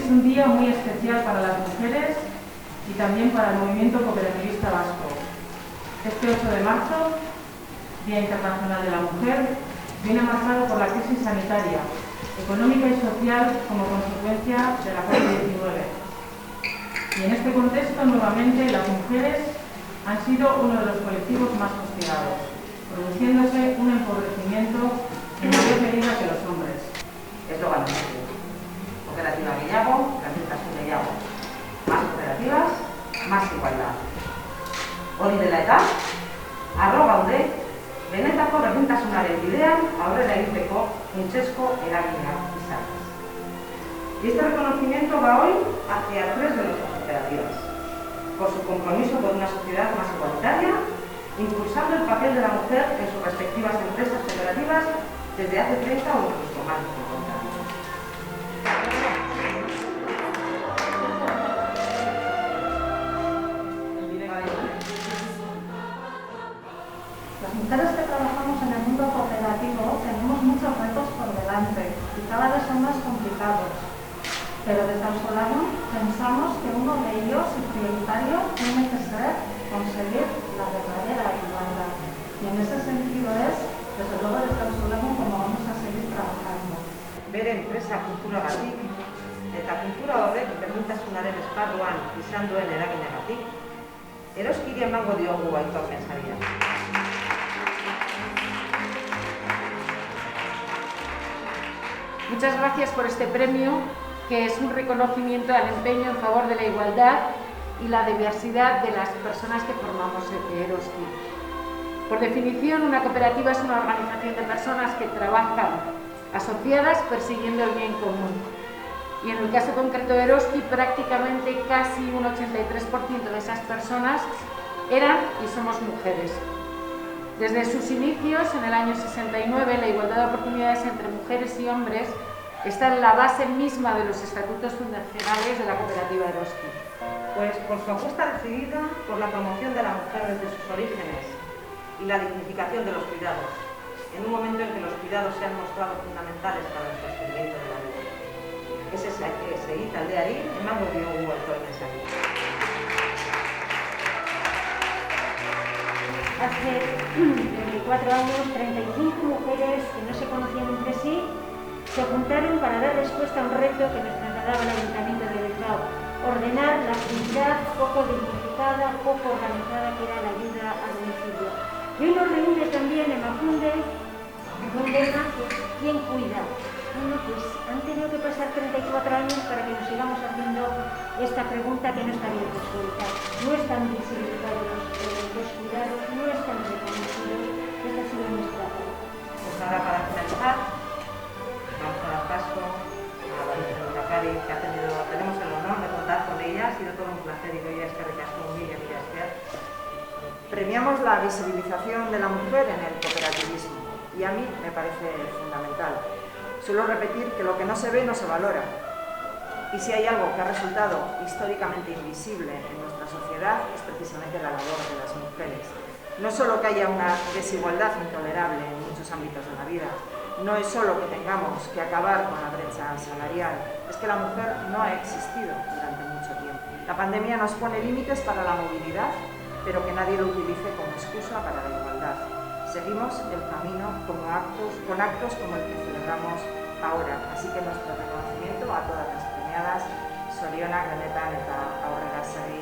es un día muy especial para las mujeres y también para el movimiento cooperativista vasco. Este 8 de marzo, Día Internacional de la Mujer, viene marcado por la crisis sanitaria, económica y social como consecuencia de la COVID-19. Y en este contexto, nuevamente, las mujeres han sido uno de los colectivos más castigados, produciéndose un empobrecimiento en mayor medida que los hombres. Eslogan cooperativa gehiago, gardentasun gehiago. Más cooperativas, más igualdad. Hori dela eta, harro gaude, benetako berdintasunaren bidean aurrera egiteko funtsezko eragina izanez. Y este reconocimiento va hoy hacia 3 de nuestras cooperativas, por su compromiso con una sociedad más igualitaria, impulsando el papel de la mujer en sus respectivas empresas cooperativas desde hace 30 o incluso más de 50 años. Las mujeres que trabajamos en el mundo cooperativo tenemos muchos retos por delante y cada vez son más complicados. Pero desde Ausolano pensamos que uno de ellos, el prioritario, tiene que ser conseguir la verdadera igualdad. Y en ese sentido es, desde luego, desde Ausolano, como vamos a seguir trabajando. Bere enpresa kulturagatik eta kultura horrek berdintasunaren esparruan izan duen eraginagatik, eroskiri emango diogu aitorpen saria. Muchas gracias por este premio, que es un reconocimiento al empeño en favor de la igualdad y la diversidad de las personas que formamos Eroski. Por definición, una cooperativa es una organización de personas que trabajan asociadas persiguiendo el bien común. Y en el caso concreto de Eroski, prácticamente casi un 83% de esas personas eran y somos mujeres. Desde sus inicios, en el año 69, la igualdad de oportunidades entre mujeres y hombres está en la base misma de los estatutos fundacionales de la cooperativa Eroski. Pues por su apuesta decidida por la promoción de la mujer desde sus orígenes y la dignificación de los cuidados, en un momento en que los cuidados se han mostrado fundamentales para el sostenimiento de la vida. Ese egitealdeari emango diogu aitorpen saria. Hace 34 años, 35 mujeres que no se conocían entre sí se juntaron para dar respuesta a un reto que nos trasladaba el Ayuntamiento de Bilbao: ordenar la actividad poco dignificada, poco organizada que era la ayuda a domicilio. Y hoy nos reúne también Emakunde con un lema que es ¿quién cuida? Bueno, pues han tenido que pasar 34 años para que nos sigamos haciendo esta pregunta que no está bien resuelta. No están visibilizados los cuidados, no están reconocidos. Esta ha sido nuestra tarea. Pues ahora, para finalizar, vamos a dar paso a la vicelehendakari, que tenemos el honor de contar con ella. Ha sido todo un placer y doy a este recasco muy bien. Premiamos la visibilización de la mujer en el cooperativismo y a mí me parece fundamental. Suelo repetir que lo que no se ve no se valora. Y si hay algo que ha resultado históricamente invisible en nuestra sociedad es precisamente la labor de las mujeres. No solo que haya una desigualdad intolerable en muchos ámbitos de la vida, no es solo que tengamos que acabar con la brecha salarial, es que la mujer no ha existido durante mucho tiempo. La pandemia nos pone límites para la movilidad, pero que nadie lo utilice como excusa para la igualdad. Seguimos el camino con actos como el que celebramos ahora. Así que nuestro reconocimiento a todas las premiadas, Soriona, Grenetan eta Aurrera Segi.